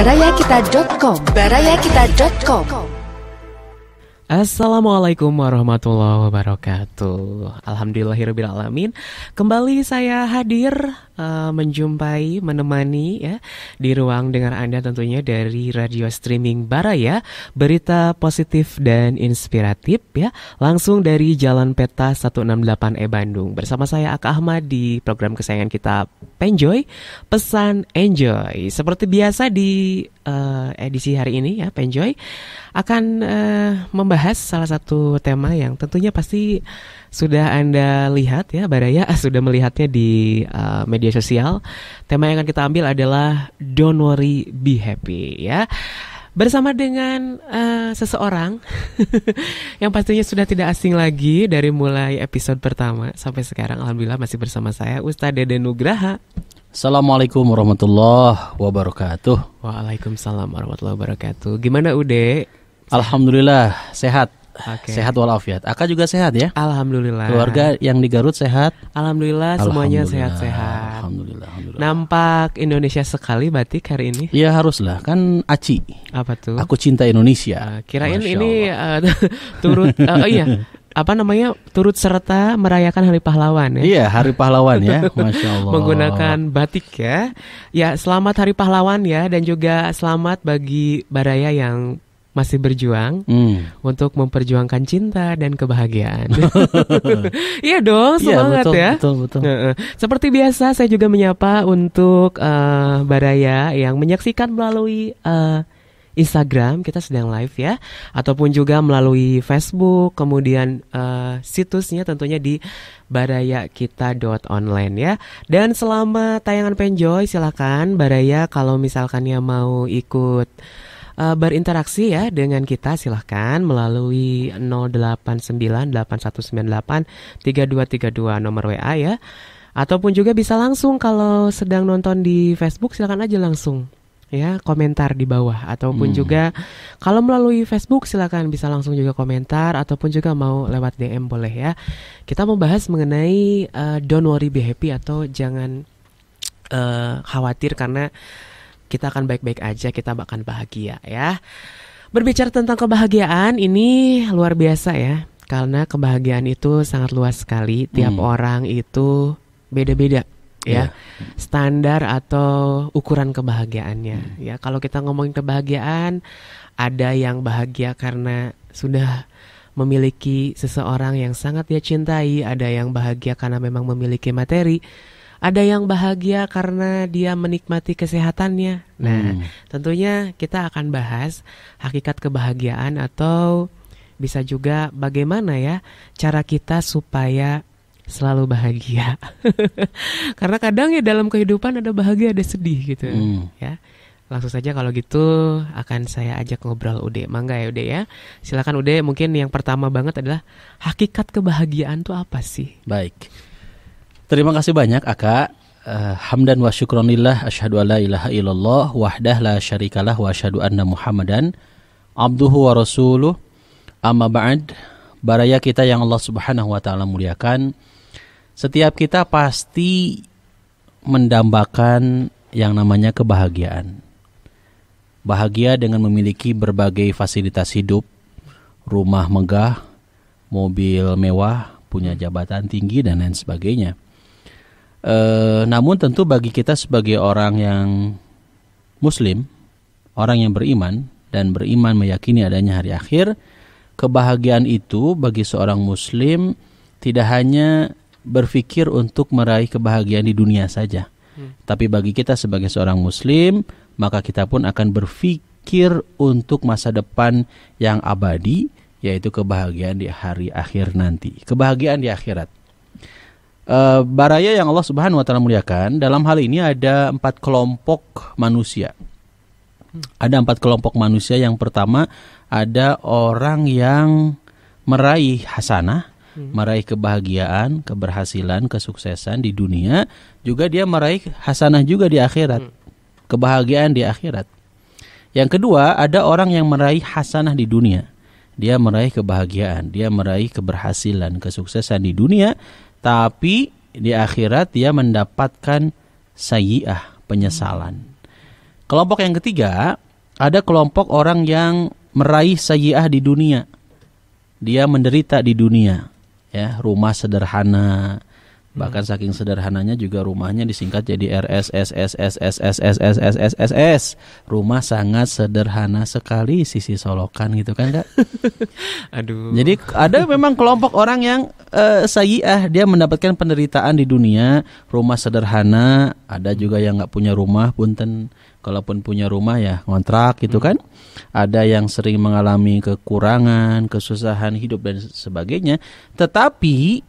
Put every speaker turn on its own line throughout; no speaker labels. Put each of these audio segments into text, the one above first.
barayakita.com.
Assalamualaikum warahmatullahi wabarakatuh. Alhamdulillahirrabbilalamin. Kembali saya hadir menjumpai, menemani ya di ruang dengar Anda tentunya dari radio streaming Baraya, berita positif dan inspiratif ya, langsung dari Jalan Peta 168E Bandung. Bersama saya Aka Ahmad di program kesayangan kita Penjoy, Pesan Enjoy. Seperti biasa di edisi hari ini ya, Penjoy akan membahas salah satu tema yang tentunya pasti sudah Anda lihat ya, Baraya sudah melihatnya di media sosial. Tema yang akan kita ambil adalah Don't Worry, Be Happy ya. Bersama dengan seseorang yang pastinya sudah tidak asing lagi dari mulai episode pertama sampai sekarang. Alhamdulillah masih bersama saya, Ustadz Deden Nugraha.
Assalamualaikum warahmatullahi wabarakatuh.
Waalaikumsalam warahmatullahi wabarakatuh. Gimana Ude?
Alhamdulillah sehat.
Okay.
Sehat walafiat. Aka juga sehat ya?
Alhamdulillah.
Keluarga yang di Garut sehat?
Alhamdulillah semuanya sehat-sehat.
Alhamdulillah.
Nampak Indonesia sekali batik hari ini.
Iya haruslah, kan Aci.
Apa tuh?
Aku cinta Indonesia.
Kirain ini turut turut serta merayakan Hari Pahlawan ya.
Iya, Hari Pahlawan ya. Masya Allah.
Menggunakan batik ya. Ya, selamat Hari Pahlawan ya, dan juga selamat bagi Baraya yang masih berjuang untuk memperjuangkan cinta dan kebahagiaan. Iya dong, semangat ya.
Betul.
Seperti biasa saya juga menyapa untuk Baraya yang menyaksikan melalui Instagram, kita sedang live ya, ataupun juga melalui Facebook, kemudian situsnya tentunya di barayakita.online ya. Dan selama tayangan Penjoy, silakan Baraya kalau misalkannya mau ikut berinteraksi ya dengan kita, silahkan melalui 0898198332 nomor WA ya, ataupun juga bisa langsung kalau sedang nonton di Facebook, silakan aja langsung ya komentar di bawah, ataupun juga kalau melalui Facebook silakan bisa langsung juga komentar, ataupun juga mau lewat DM boleh ya. Kita membahas mengenai Don't Worry, Be Happy, atau jangan khawatir karena kita akan baik-baik aja, kita akan bahagia ya. Berbicara tentang kebahagiaan ini luar biasa ya, karena kebahagiaan itu sangat luas sekali. Tiap orang itu beda-beda ya, standar atau ukuran kebahagiaannya ya. Kalau kita ngomongin kebahagiaan, ada yang bahagia karena sudah memiliki seseorang yang sangat dia cintai, ada yang bahagia karena memang memiliki materi, ada yang bahagia karena dia menikmati kesehatannya. Nah, tentunya kita akan bahas hakikat kebahagiaan, atau bisa juga bagaimana ya cara kita supaya selalu bahagia. Karena kadang ya dalam kehidupan ada bahagia, ada sedih gitu ya. Langsung saja kalau gitu akan saya ajak ngobrol Ude. Mangga ya Ude ya. Silakan Ude, mungkin yang pertama banget adalah hakikat kebahagiaan itu apa sih?
Baik. Terima kasih banyak Aka. Hamdan wa syukronillah, asyhadu alla ilaha illallah wahdah la syarikalah wa asyhadu anna Muhammadan abduhu wa rasuluh. Amma ba'd. Baraya kita yang Allah Subhanahu wa taala muliakan, setiap kita pasti mendambakan yang namanya kebahagiaan. Bahagia dengan memiliki berbagai fasilitas hidup, rumah megah, mobil mewah, punya jabatan tinggi dan lain sebagainya. Namun tentu bagi kita sebagai orang yang muslim, orang yang beriman dan beriman meyakini adanya hari akhir, kebahagiaan itu bagi seorang muslim tidak hanya berpikir untuk meraih kebahagiaan di dunia saja. Tapi bagi kita sebagai seorang muslim, maka kita pun akan berpikir untuk masa depan yang abadi, yaitu kebahagiaan di hari akhir nanti, kebahagiaan di akhirat. Baraya yang Allah Subhanahu wa taala muliakan, dalam hal ini ada 4 kelompok manusia. Ada 4 kelompok manusia. Yang pertama, ada orang yang meraih hasanah, meraih kebahagiaan, keberhasilan, kesuksesan di dunia, juga dia meraih hasanah juga di akhirat, kebahagiaan di akhirat. Yang kedua, ada orang yang meraih hasanah di dunia, dia meraih kebahagiaan, dia meraih keberhasilan, kesuksesan di dunia, tapi di akhirat dia mendapatkan sayyi'ah, penyesalan. Kelompok yang ketiga, ada kelompok orang yang meraih sayyi'ah di dunia. Dia menderita di dunia, ya, rumah sederhana. Bahkan saking sederhananya juga rumahnya disingkat jadi RSSSSSSSSSSSS. Rumah sangat sederhana sekali, sisi solokan gitu kan, Kak?
Aduh.
Jadi ada memang kelompok orang yang sayyi'ah, dia mendapatkan penderitaan di dunia, rumah sederhana. Ada juga yang nggak punya rumah, punten. Kalaupun punya rumah ya ngontrak gitu kan. Ada yang sering mengalami kekurangan, kesusahan hidup dan sebagainya. Tetapi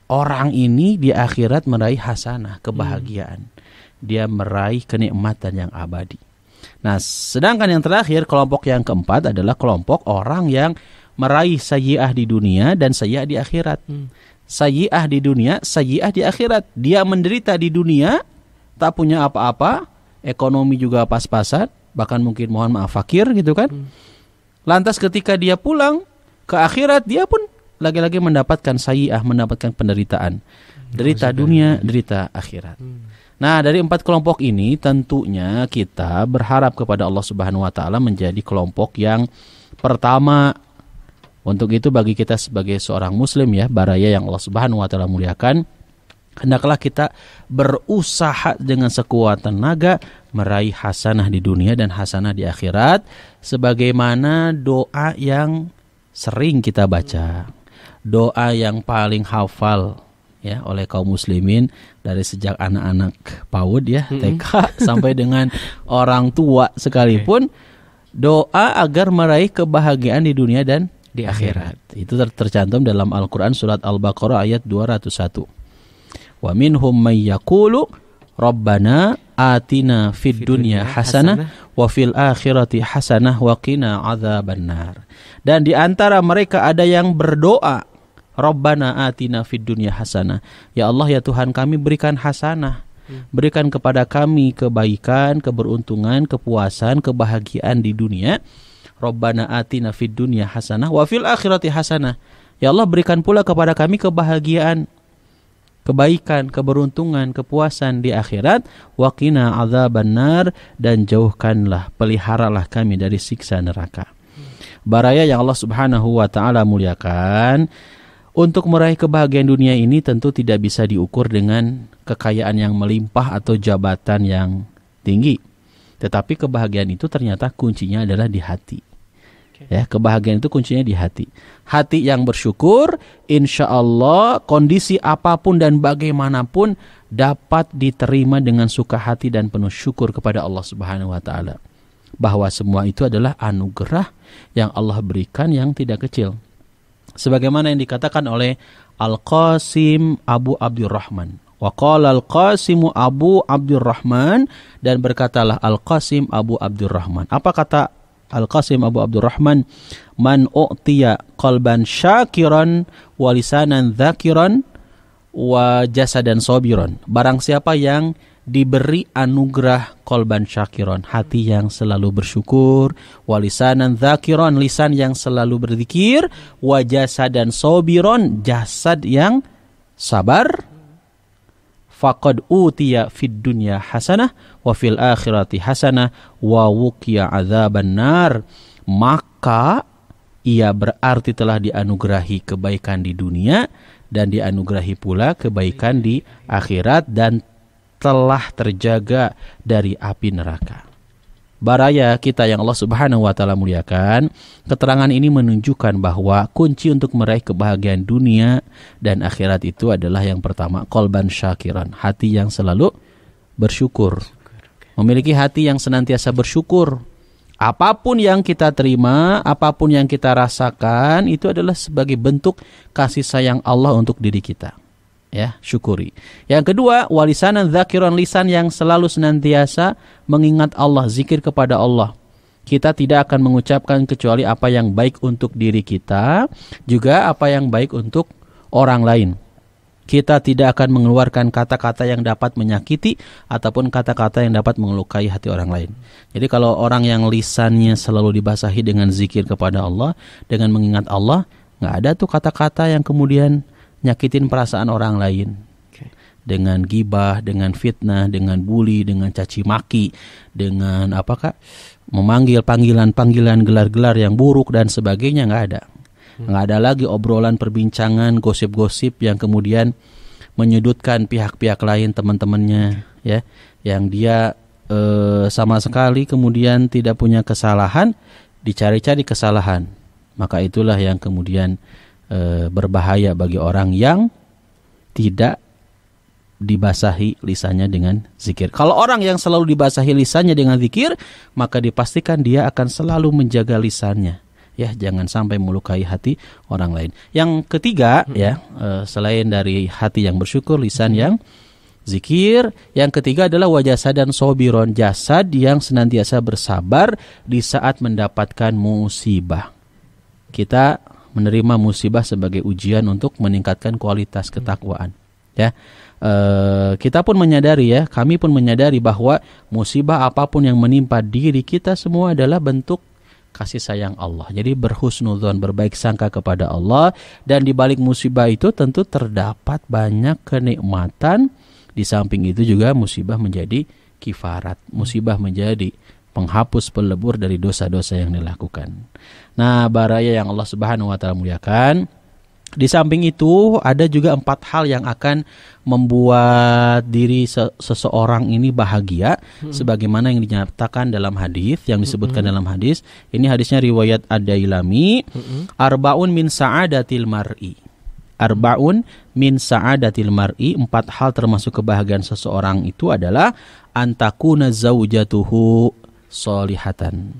orang ini di akhirat meraih hasanah, kebahagiaan. Dia meraih kenikmatan yang abadi. Nah, sedangkan yang terakhir, kelompok yang keempat adalah kelompok orang yang meraih sayyi'ah di dunia dan sayyi'ah di akhirat. Sayyi'ah di dunia, sayyi'ah di akhirat. Dia menderita di dunia, tak punya apa-apa, ekonomi juga pas-pasan, bahkan mungkin mohon maaf fakir gitu kan. Lantas ketika dia pulang ke akhirat, dia pun lagi-lagi mendapatkan sayyi'ah, mendapatkan penderitaan. Derita dunia, derita akhirat. Nah, dari 4 kelompok ini tentunya kita berharap kepada Allah Subhanahu wa taala menjadi kelompok yang pertama. Untuk itu bagi kita sebagai seorang muslim ya, baraya yang Allah Subhanahu wa taala muliakan, hendaklah kita berusaha dengan sekuat tenaga meraih hasanah di dunia dan hasanah di akhirat, sebagaimana doa yang sering kita baca. Doa yang paling hafal ya oleh kaum muslimin dari sejak anak-anak PAUD ya, TK sampai dengan orang tua sekalipun, doa agar meraih kebahagiaan di dunia dan di akhirat. Itu tercantum dalam Al-Qur'an surat Al-Baqarah ayat 201. Wa minhum may yaqulu Rabbana atina fid dunya hasanah wa fil akhirati hasanah wa qina adzabannar. Dan di antara mereka ada yang berdoa, Rabbana atina fid dunya hasanah. Ya Allah, ya Tuhan kami, berikan hasanah. Berikan kepada kami kebaikan, keberuntungan, kepuasan, kebahagiaan di dunia. Rabbana atina fid dunya hasanah wa fil akhirati hasanah. Ya Allah, berikan pula kepada kami kebahagiaan, kebaikan, keberuntungan, kepuasan di akhirat. Wa qina adzabannar, dan jauhkanlah, peliharalah kami dari siksa neraka. Baraya yang Allah Subhanahu wa taala muliakan, untuk meraih kebahagiaan dunia ini tentu tidak bisa diukur dengan kekayaan yang melimpah atau jabatan yang tinggi. Tetapi kebahagiaan itu ternyata kuncinya adalah di hati. Ya, kebahagiaan itu kuncinya di hati. Hati yang bersyukur, insya Allah kondisi apapun dan bagaimanapun dapat diterima dengan suka hati dan penuh syukur kepada Allah Subhanahu wa taala. Bahwa semua itu adalah anugerah yang Allah berikan yang tidak kecil. Sebagaimana yang dikatakan oleh Al-Qasim Abu Abdurrahman. Wa qala Al-Qasimu Abu Abdurrahman, dan berkatalah Al-Qasim Abu Abdurrahman. Apa kata Al-Qasim Abu Abdurrahman? Man u'tiya qalban syakiran wa lisanan dzakiran wa jasadan sabiran. Barang siapa yang diberi anugerah qalban syakiran, hati yang selalu bersyukur, wa lisanan dzakiran, lisan yang selalu berzikir, wa jasadan sabiran, jasad yang sabar, faqad utiya fid dunya hasanah wa fil akhirati hasanah wa wuqiya adzaban nar. Maka ia berarti telah dianugerahi kebaikan di dunia dan dianugerahi pula kebaikan di akhirat, dan telah terjaga dari api neraka. Baraya kita yang Allah Subhanahu wa taala muliakan, keterangan ini menunjukkan bahwa kunci untuk meraih kebahagiaan dunia dan akhirat itu adalah yang pertama, qalban syakiran, hati yang selalu bersyukur. Memiliki hati yang senantiasa bersyukur. Apapun yang kita terima, apapun yang kita rasakan, itu adalah sebagai bentuk kasih sayang Allah untuk diri kita. Ya, syukuri. Yang kedua, walisanan dzakiran, lisan yang selalu senantiasa mengingat Allah, zikir kepada Allah. Kita tidak akan mengucapkan kecuali apa yang baik untuk diri kita, juga apa yang baik untuk orang lain. Kita tidak akan mengeluarkan kata-kata yang dapat menyakiti ataupun kata-kata yang dapat melukai hati orang lain. Jadi kalau orang yang lisannya selalu dibasahi dengan zikir kepada Allah, dengan mengingat Allah, nggak ada tuh kata-kata yang kemudian nyakitin perasaan orang lain. dengan gibah, dengan fitnah, dengan bully, dengan caci maki, dengan memanggil panggilan-panggilan, gelar-gelar yang buruk dan sebagainya, nggak ada. Nggak ada lagi obrolan, perbincangan, gosip-gosip yang kemudian menyudutkan pihak-pihak lain, teman-temannya, ya, yang dia sama sekali kemudian tidak punya kesalahan, dicari-cari kesalahan. Maka itulah yang kemudian berbahaya bagi orang yang tidak dibasahi lisannya dengan zikir. Kalau orang yang selalu dibasahi lisannya dengan zikir, maka dipastikan dia akan selalu menjaga lisannya. Ya, jangan sampai melukai hati orang lain. Yang ketiga, selain dari hati yang bersyukur, lisan yang zikir, yang ketiga adalah wajasadan sobiron, jasad yang senantiasa bersabar di saat mendapatkan musibah. Kita menerima musibah sebagai ujian untuk meningkatkan kualitas ketakwaan. Ya, kita pun menyadari, kami pun menyadari bahwa musibah apapun yang menimpa diri kita semua adalah bentuk kasih sayang Allah. Jadi berhusnudzon, berbaik sangka kepada Allah, dan di balik musibah itu tentu terdapat banyak kenikmatan. Di samping itu juga musibah menjadi kifarat, musibah menjadi penghapus, pelebur dari dosa-dosa yang dilakukan. Nah, baraya yang Allah Subhanahu wa taala muliakan, di samping itu ada juga 4 hal yang akan membuat diri seseorang ini bahagia, sebagaimana yang dinyatakan dalam hadis, yang disebutkan dalam hadis. Ini hadisnya riwayat Ad-Dailami. Arbaun min sa'adatil mar'i. Arbaun min sa'adatil mar'i, 4 hal termasuk kebahagiaan seseorang itu adalah antakuna zaujatuhu solihatan.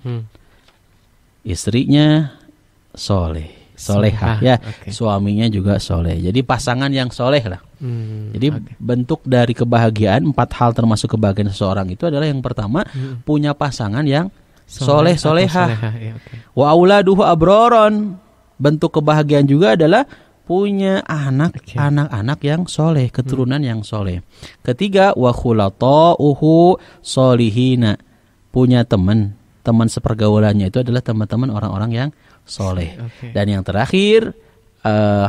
Istrinya solehah, suaminya juga soleh. Jadi pasangan yang soleh lah. Jadi bentuk dari kebahagiaan, 4 hal termasuk kebahagiaan seseorang itu adalah yang pertama, punya pasangan yang solehah. Wa auladuhu abroron. Bentuk kebahagiaan juga adalah punya anak-anak yang soleh, keturunan yang soleh. Ketiga, wa khulata'uhu solihina. Punya teman sepergaulannya itu adalah teman-teman orang-orang yang soleh. Dan yang terakhir,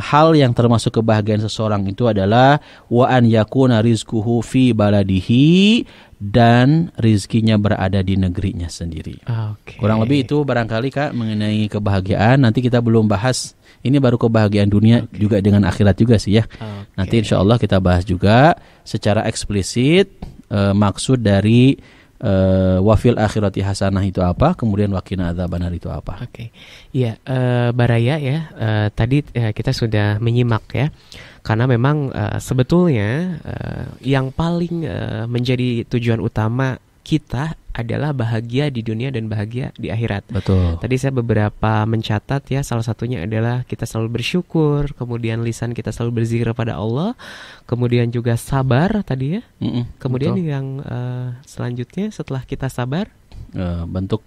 hal yang termasuk kebahagiaan seseorang itu adalah wa an yakuna rizquhu fi baladihi, dan rizkinya berada di negerinya sendiri. Kurang lebih itu barangkali Kak mengenai kebahagiaan. Nanti kita belum bahas, ini baru kebahagiaan dunia, juga dengan akhirat juga sih ya. Nanti insya Allah kita bahas juga secara eksplisit maksud dari wafil akhirati hasanah itu apa, kemudian waqina adzabannar itu apa.
Iya, Baraya ya, tadi kita sudah menyimak ya, karena memang sebetulnya yang paling menjadi tujuan utama kita adalah bahagia di dunia dan bahagia di akhirat.
Betul.
Tadi saya beberapa mencatat ya, salah satunya adalah kita selalu bersyukur, kemudian lisan kita selalu berzikir kepada Allah, kemudian juga sabar tadi ya. Kemudian betul. Yang selanjutnya setelah kita sabar,
bentuk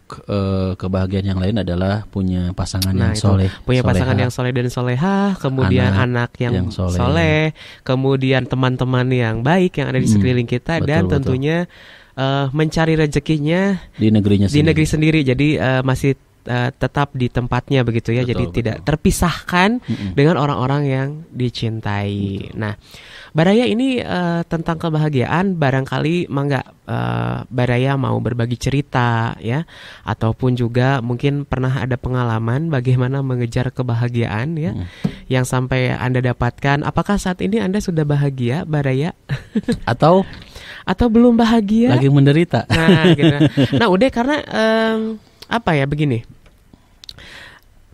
kebahagiaan yang lain adalah punya pasangan yang soleh,
punya pasangan yang soleh dan solehah, kemudian anak yang soleh, kemudian teman-teman yang baik yang ada di sekeliling kita, betul, dan tentunya mencari rezekinya di negeri sendiri. Jadi masih tetap di tempatnya begitu ya. Betul, jadi tidak terpisahkan dengan orang-orang yang dicintai. Betul. Nah, Baraya ini tentang kebahagiaan, barangkali mangga Baraya mau berbagi cerita ya, ataupun juga mungkin pernah ada pengalaman bagaimana mengejar kebahagiaan ya, yang sampai Anda dapatkan. Apakah saat ini Anda sudah bahagia, Baraya? Atau belum bahagia?
Lagi menderita.
Nah, gitu. Nah, udah karena begini.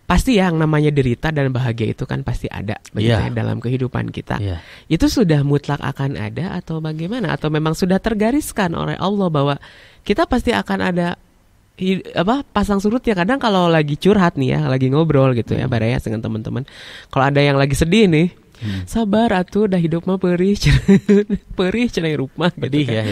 Pasti yang namanya derita dan bahagia itu kan pasti ada begitu ya, dalam kehidupan kita. Itu sudah mutlak akan ada atau bagaimana? Atau memang sudah tergariskan oleh Allah bahwa kita pasti akan ada pasang surutnya. Kadang kalau lagi curhat nih ya, lagi ngobrol gitu ya, Baraya dengan teman-teman. Kalau ada yang lagi sedih nih, sabar atuh, dah hidup mah perih cenai rumah gitu kan.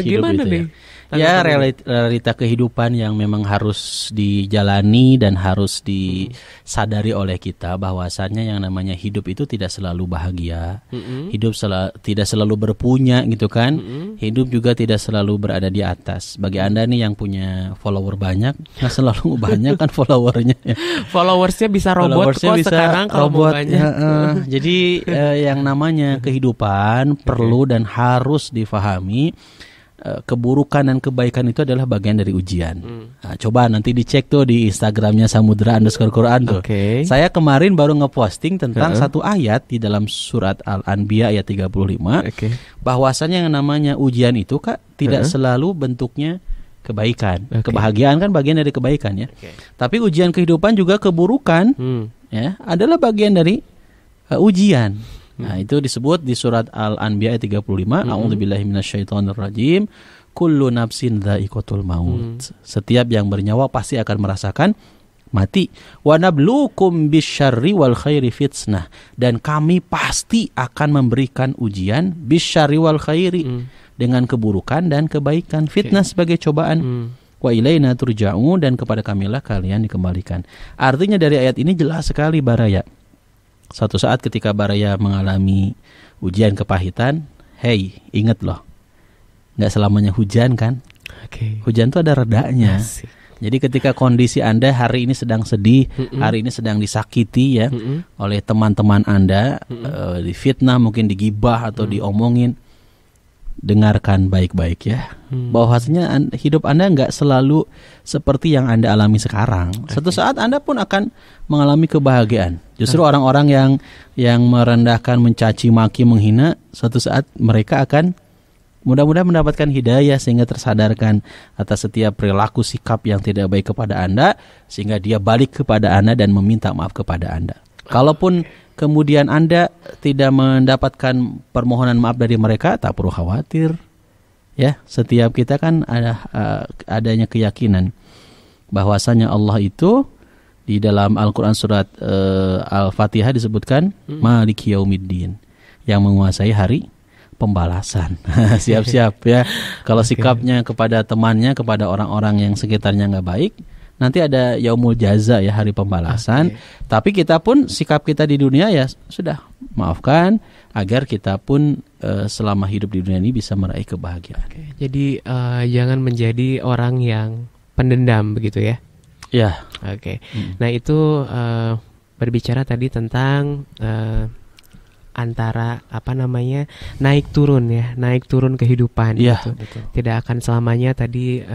Gimana
nih?
Ya, realita kehidupan yang memang harus dijalani dan harus disadari oleh kita bahwasannya yang namanya hidup itu tidak selalu bahagia. Hidup tidak selalu berpunya gitu kan. Hidup juga tidak selalu berada di atas. Bagi Anda nih yang punya follower banyak, nggak selalu banyak kan followernya.
Followersnya bisa robot kok sekarang kalau mau banyak.
Jadi yang namanya kehidupan perlu dan harus difahami. Keburukan dan kebaikan itu adalah bagian dari ujian. Nah, coba nanti dicek tuh di Instagramnya Samudra_Quran tuh. Saya kemarin baru ngeposting tentang satu ayat di dalam surat Al-Anbiya ayat 35. Bahwasannya yang namanya ujian itu Kak tidak selalu bentuknya kebaikan. Kebahagiaan kan bagian dari kebaikan ya. Tapi ujian kehidupan juga keburukan ya adalah bagian dari ujian. Nah, itu disebut di surat Al-Anbiya ayat 35, A'udzubillahi minasyaitonirrajim, kullu nafsin dha'iqatul maut. Setiap yang bernyawa pasti akan merasakan mati. Wa nabluukum bisyarri wal khairi fitnah. Dan kami pasti akan memberikan ujian bisyarri wal khairi, dengan keburukan dan kebaikan. Fitnah sebagai cobaan. Wa ilaina turja'un, dan kepada kamilah kalian dikembalikan. Artinya dari ayat ini jelas sekali Baraya. Suatu saat ketika Baraya mengalami ujian kepahitan, hey, ingat loh, nggak selamanya hujan kan? Hujan tuh ada redanya. Jadi ketika kondisi Anda hari ini sedang sedih, hari ini sedang disakiti ya oleh teman-teman Anda, difitnah, mungkin digibah atau diomongin, dengarkan baik-baik ya, bahwasanya hidup Anda nggak selalu seperti yang Anda alami sekarang. Suatu saat Anda pun akan mengalami kebahagiaan. Justru orang-orang yang merendahkan, mencaci maki, menghina, suatu saat mereka akan mudah-mudahan mendapatkan hidayah sehingga tersadarkan atas setiap perilaku sikap yang tidak baik kepada Anda, sehingga dia balik kepada Anda dan meminta maaf kepada Anda. Kalaupun kemudian Anda tidak mendapatkan permohonan maaf dari mereka, tak perlu khawatir. Ya, setiap kita kan adanya keyakinan bahwasanya Allah itu di dalam Al-Quran surat Al-Fatihah disebutkan Maliki Yaumiddin, yang menguasai hari pembalasan. Siap-siap ya. Kalau sikapnya kepada temannya, kepada orang-orang yang sekitarnya nggak baik, nanti ada yaumul jaza ya, hari pembalasan. Tapi kita pun sikap kita di dunia ya sudah, maafkan agar kita pun selama hidup di dunia ini bisa meraih kebahagiaan.
Jadi jangan menjadi orang yang pendendam begitu ya.
Ya.
Nah itu berbicara tadi tentang antara naik turun kehidupan gitu.
Betul.
Tidak akan selamanya tadi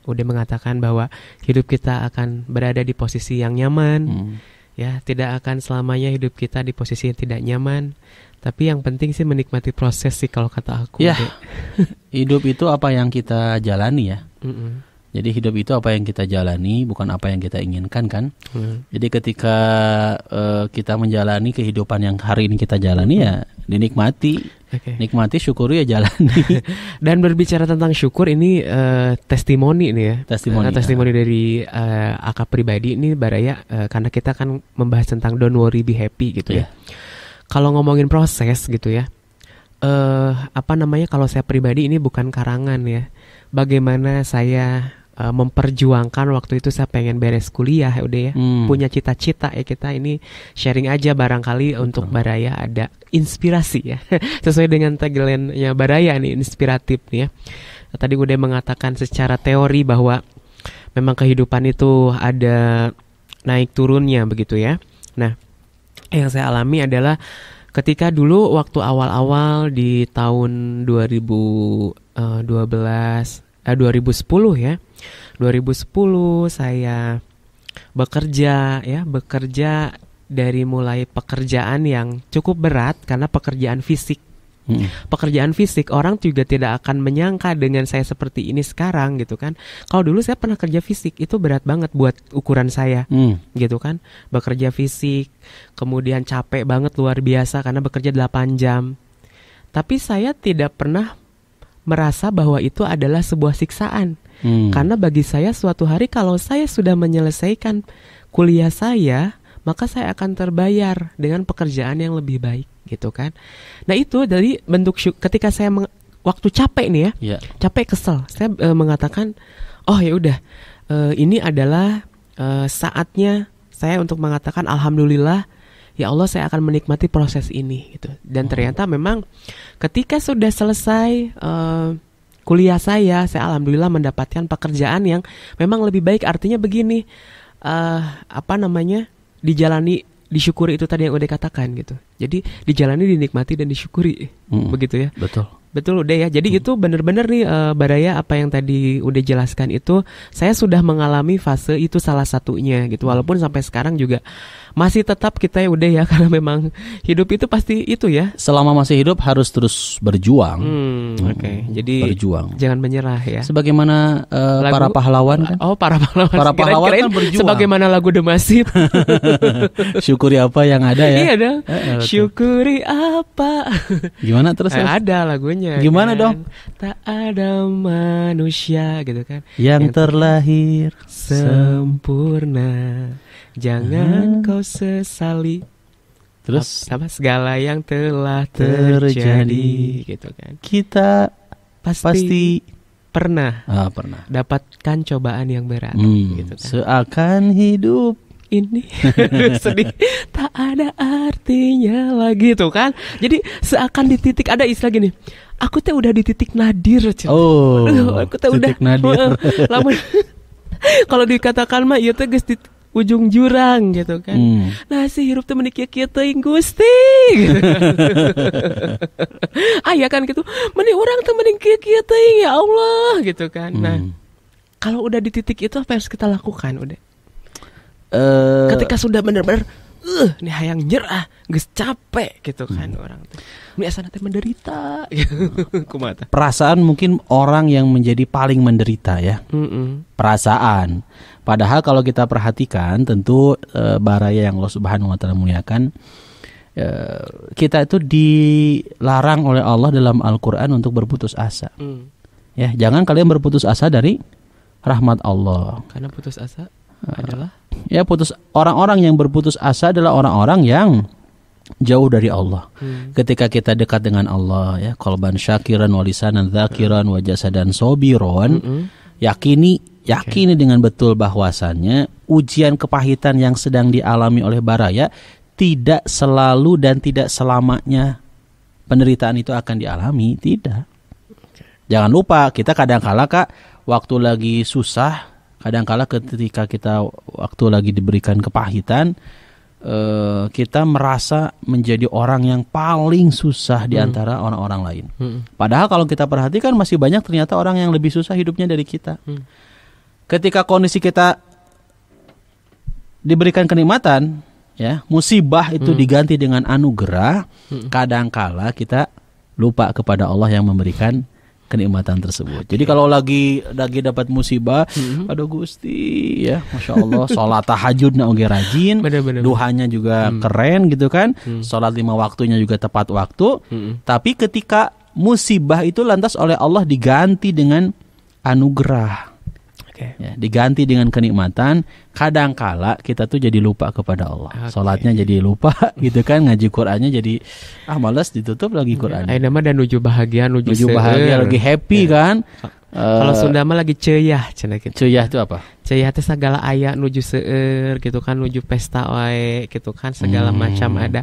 udah mengatakan bahwa hidup kita akan berada di posisi yang nyaman. Ya, tidak akan selamanya hidup kita di posisi yang tidak nyaman. Tapi yang penting sih menikmati proses sih kalau kata aku.
Ya. Hidup itu apa yang kita jalani ya. Jadi hidup itu apa yang kita jalani, bukan apa yang kita inginkan kan. Jadi ketika kita menjalani kehidupan yang hari ini kita jalani ya dinikmati. Nikmati, syukuri ya, jalani. Dan
berbicara tentang syukur ini testimoni nih ya. Testimoni dari Aka pribadi ini Baraya, karena kita kan membahas tentang don't worry be happy gitu ya. Kalau ngomongin proses gitu ya. Kalau saya pribadi ini bukan karangan ya. Bagaimana saya memperjuangkan waktu itu saya pengen beres kuliah udah ya, punya cita-cita ya, kita ini sharing aja barangkali. Betul. Untuk Baraya ada inspirasi ya. Sesuai dengan tagline-nya Baraya nih, inspiratif nih ya. Tadi udah mengatakan secara teori bahwa memang kehidupan itu ada naik turunnya begitu ya. Nah, yang saya alami adalah ketika dulu waktu awal-awal di tahun 2010 ya. 2010 saya bekerja dari mulai pekerjaan yang cukup berat karena pekerjaan fisik. Pekerjaan fisik, orang juga tidak akan menyangka dengan saya seperti ini sekarang gitu kan. Kalau dulu saya pernah kerja fisik, itu berat banget buat ukuran saya gitu kan. Bekerja fisik, kemudian capek banget luar biasa karena bekerja 8 jam. Tapi saya tidak pernah merasa bahwa itu adalah sebuah siksaan. Karena bagi saya suatu hari kalau saya sudah menyelesaikan kuliah saya, maka saya akan terbayar dengan pekerjaan yang lebih baik gitu kan. Nah itu dari bentuk ketika saya waktu capek nih ya,
Ya.
capek kesel, saya mengatakan, oh ya udah, ini adalah saatnya saya untuk mengatakan alhamdulillah, ya Allah saya akan menikmati proses ini gitu. Dan ternyata memang ketika sudah selesai kuliah saya alhamdulillah mendapatkan pekerjaan yang memang lebih baik. Artinya begini, dijalani, disyukuri, itu tadi yang udah katakan gitu. Jadi dijalani, dinikmati dan disyukuri, begitu ya. Betul udah ya. Jadi itu benar-benar nih Baraya, apa yang tadi udah jelaskan itu saya sudah mengalami fase itu salah satunya gitu. Walaupun sampai sekarang juga masih tetap kita ya udah ya, karena memang hidup itu pasti itu ya.
Selama masih hidup harus terus berjuang.
Oke. Jadi
berjuang.
Jangan menyerah ya.
Sebagaimana para pahlawan kan?
Oh, para pahlawan.
Para pahlawan kan berjuang.
Sebagaimana lagu The Massive.
Syukuri apa yang ada ya.
Iya dong. Syukuri apa.
Gimana terus?
Ada lagunya.
Gimana
kan?
dong?
Tak ada manusia gitu kan
yang terlahir
sempurna. Jangan kau sesali
terus
apa segala yang telah terjadi gitu kan.
Kita pasti
pernah dapatkan cobaan yang berat gitu kan.
Seakan hidup
ini sedih tak ada artinya lagi tuh kan. Jadi seakan di titik, ada istilah gini, aku teh udah di titik nadir. Aku teh udah
nadir.
Kalau dikatakan mah ieu teh geus di ujung jurang gitu kan. Nah si hirup teh meuni kieu teuing Gusti gitu kan. Ya kan gitu, mending urang teh mending kieu teuing ya Allah gitu kan. Nah kalau udah di titik itu apa yang harus kita lakukan udah? Ketika sudah benar-benar nih hayang nyerah, geus capek gitu kan orang tuh. Biasa nanti menderita kumaha.
Perasaan mungkin orang yang menjadi paling menderita ya. Perasaan. Padahal kalau kita perhatikan tentu Baraya yang Allah Subhanahu wa taala muliakan, kita itu dilarang oleh Allah dalam Al-Qur'an untuk berputus asa. Ya, jangan kalian berputus asa dari rahmat Allah.
Karena putus asa adalah
orang-orang yang berputus asa adalah orang-orang yang jauh dari Allah. Ketika kita dekat dengan Allah ya, qalban syakiran wa lisanan dzakiran wa jasadan sabiron, yakini dengan betul bahwasannya ujian kepahitan yang sedang dialami oleh Baraya tidak selalu dan tidak selamanya penderitaan itu akan dialami, tidak. Jangan lupa kita kadang-kala Kak, waktu lagi susah, kadang-kala ketika kita waktu lagi diberikan kepahitan, kita merasa menjadi orang yang paling susah di antara orang-orang lain. Padahal kalau kita perhatikan masih banyak ternyata orang yang lebih susah hidupnya dari kita. Ketika kondisi kita diberikan kenikmatan, ya, musibah itu diganti dengan anugerah, kadang-kala kita lupa kepada Allah yang memberikan kenikmatan tersebut. Jadi kalau lagi dapat musibah, aduh Gusti ya, Masya Allah, sholat tahajudnya oge rajin, duhanya juga keren gitu kan, sholat 5 waktunya juga tepat waktu, tapi ketika musibah itu lantas oleh Allah diganti dengan anugerah, ya, diganti dengan kenikmatan, kadangkala kita tuh jadi lupa kepada Allah. Sholatnya jadi lupa gitu kan, ngaji Qur'annya jadi malas, ditutup lagi Qur'annya.
Ayeuna mah dan nuju bahagia, nuju
bahagia, lagi happy kan.
Kalau Sunda mah lagi ceuyah cenah gitu.
Ceuyah itu apa?
Ceuyah teh segala aya nuju seueur gitu kan, nuju pesta wae gitu kan, segala macam ada.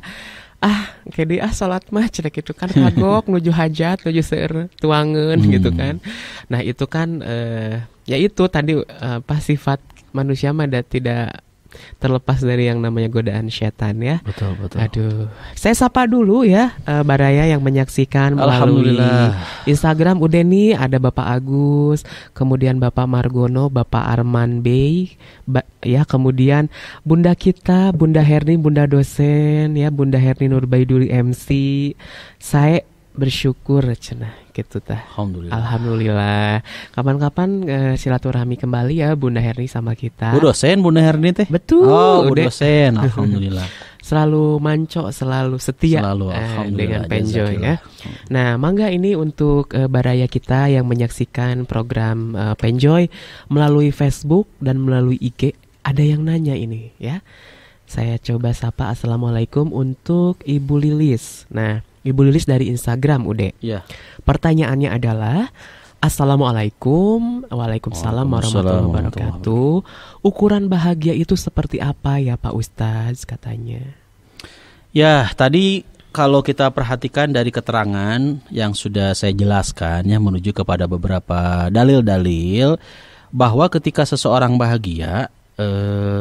Kedi salat mah cenah gitu kan, kagok nuju hajat, nuju seueur tuangeun gitu kan. Nah, itu kan ya itu tadi sifat manusia mah tidak terlepas dari yang namanya godaan setan ya.
Betul.
Aduh, saya sapa dulu ya Baraya yang menyaksikan melalui Instagram udah nih, ada Bapak Agus, kemudian Bapak Margono, Bapak Arman Bey, ya, kemudian Bunda kita, Bunda Herni, Bunda dosen ya, Bunda Herni Nurbaiduri MC. Saya bersyukur cenah gitu tah. Alhamdulillah. Kapan-kapan silaturahmi kembali ya Bunda Herni sama kita.
Bu dosen Bunda Herni teh.
Betul.
Bu dosen. Alhamdulillah.
Selalu manco, selalu setia dengan Penjoy ya. Nah, mangga ini untuk Baraya kita yang menyaksikan program Penjoy melalui Facebook dan melalui IG. Ada yang nanya ini ya. Saya coba sapa. Assalamualaikum untuk Ibu Lilis. Nah, Ibu Lilis dari Instagram, Ude.
Ya.
Pertanyaannya adalah, Assalamualaikum. Waalaikumsalam warahmatullahi wabarakatuh. Ukuran bahagia itu seperti apa ya Pak Ustadz, katanya?
Ya, tadi kalau kita perhatikan dari keterangan yang sudah saya jelaskan ya, menuju kepada beberapa dalil-dalil bahwa ketika seseorang bahagia,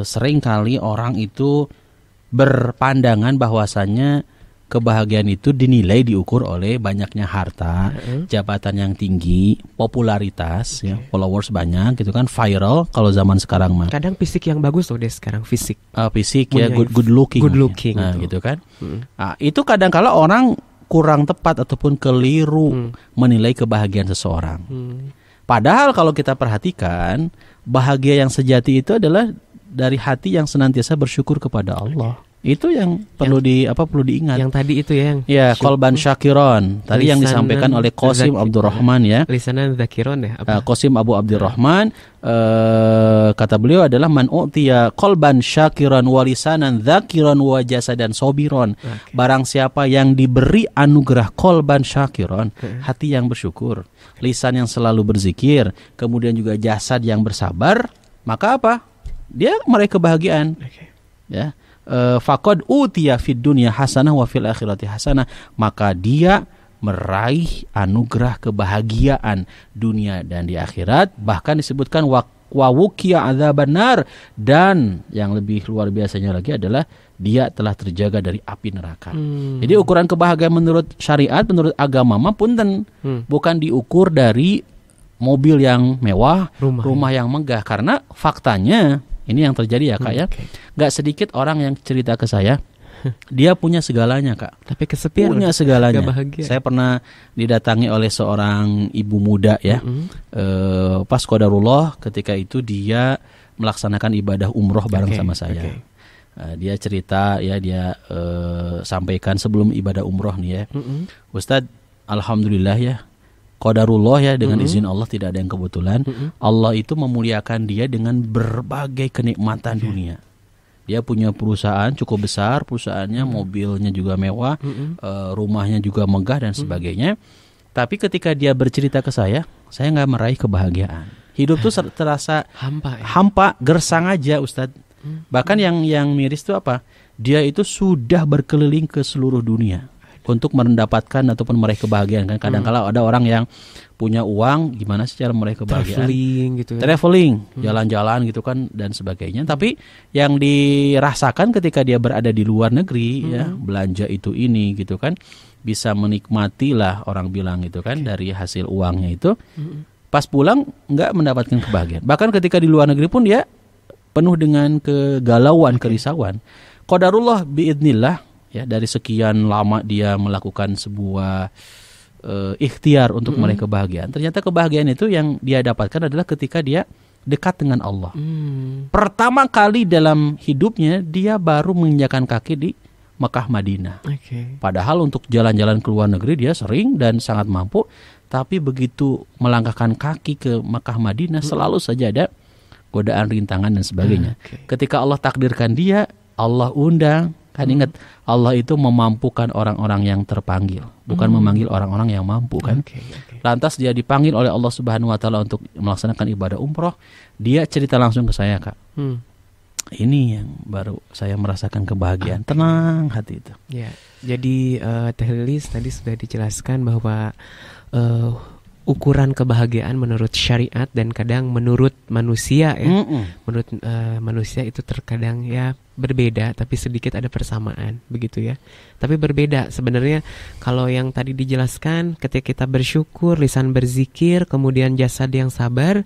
seringkali orang itu berpandangan bahwasannya kebahagiaan itu dinilai diukur oleh banyaknya harta, jabatan yang tinggi, popularitas, ya, followers banyak gitu kan, viral kalau zaman sekarang mah.
Kadang fisik yang bagus loh deh sekarang, fisik.
Fisik ya, good looking.
Good looking.
Nah, gitu kan. Nah, itu kadang-kala orang kurang tepat ataupun keliru menilai kebahagiaan seseorang. Padahal kalau kita perhatikan, bahagia yang sejati itu adalah dari hati yang senantiasa bersyukur kepada Allah. Itu yang perlu diingat.
Yang tadi itu ya,
ya, qalban syakiron. Tadi yang disampaikan oleh Qasim Abdurrahman ya.
Lisanan dzakiron ya.
Qasim Abu Abdurrahman kata beliau adalah man utiya qalban syakiron wa lisanan dzakiron wa jasadan sabiron. Barang siapa yang diberi anugerah qalban syakiron, hati yang bersyukur, lisan yang selalu berzikir, kemudian juga jasad yang bersabar, maka apa? Dia meraih kebahagiaan. Ya. Faqad utiya fid dunya hasanah wa fil akhirati hasanah, maka dia meraih anugerah kebahagiaan dunia dan di akhirat. Bahkan disebutkan wa wuqiya adzabannar, dan yang lebih luar biasanya lagi adalah dia telah terjaga dari api neraka. Jadi ukuran kebahagiaan menurut syariat, menurut agama mah punten, bukan diukur dari mobil yang mewah, rumah yang megah, karena faktanya ini yang terjadi ya Kak ya. Gak sedikit orang yang cerita ke saya, dia punya segalanya Kak,
tapi kesepian,
punya segalanya.
Saya
pernah didatangi oleh seorang ibu muda ya, pas qadarullah ketika itu dia melaksanakan ibadah umroh bareng sama saya. Dia cerita ya, dia sampaikan sebelum ibadah umroh nih ya, Ustadz, alhamdulillah ya, qadarullah ya, dengan izin Allah, tidak ada yang kebetulan. Allah itu memuliakan dia dengan berbagai kenikmatan dunia. Dia punya perusahaan cukup besar, perusahaannya, mobilnya juga mewah, rumahnya juga megah dan sebagainya. Tapi ketika dia bercerita ke saya nggak meraih kebahagiaan. Hidup tuh terasa hampa, gersang aja Ustadz. Bahkan yang miris tuh apa? Dia itu sudah berkeliling ke seluruh dunia untuk mendapatkan ataupun meraih kebahagiaan kan. Kadang-kala ada orang yang punya uang, gimana sih cara meraih kebahagiaan?
Traveling gitu.
Traveling, jalan-jalan gitu kan dan sebagainya. Tapi yang dirasakan ketika dia berada di luar negeri ya, belanja itu ini gitu kan, bisa menikmati lah orang bilang gitu kan dari hasil uangnya itu. Pas pulang nggak mendapatkan kebahagiaan. Bahkan ketika di luar negeri pun dia penuh dengan kegalauan, kerisauan. Qadarullah biidnillah ya, dari sekian lama dia melakukan sebuah ikhtiar untuk meraih kebahagiaan. Ternyata kebahagiaan itu yang dia dapatkan adalah ketika dia dekat dengan Allah. Pertama kali dalam hidupnya dia baru menginjakan kaki di Mekah Madinah. Padahal untuk jalan-jalan ke luar negeri dia sering dan sangat mampu, tapi begitu melangkahkan kaki ke Mekah Madinah selalu saja ada godaan, rintangan dan sebagainya. Ketika Allah takdirkan dia, Allah undang. Kan ingat, Allah itu memampukan orang-orang yang terpanggil, bukan memanggil orang-orang yang mampu kan. Lantas dia dipanggil oleh Allah Subhanahu wa taala untuk melaksanakan ibadah umroh. Dia cerita langsung ke saya, Kak. Ini yang baru saya merasakan kebahagiaan, tenang hati itu.
Ya. Jadi Teh Lilis tadi sudah dijelaskan bahwa ukuran kebahagiaan menurut syariat dan kadang menurut manusia ya. Menurut manusia itu terkadang ya berbeda, tapi sedikit ada persamaan begitu ya. Tapi berbeda sebenarnya. Kalau yang tadi dijelaskan, ketika kita bersyukur, lisan berzikir, kemudian jasad yang sabar,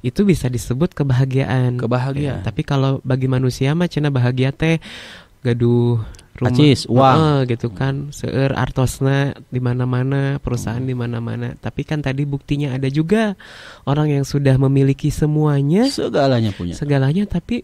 itu bisa disebut kebahagiaan. Ya, tapi kalau bagi manusia mah cenah bahagia teh gaduh rumah,
acis, uang
gitu kan, seueur artosna di mana-mana, perusahaan di mana-mana. Tapi kan tadi buktinya ada juga orang yang sudah memiliki semuanya, segalanya, tapi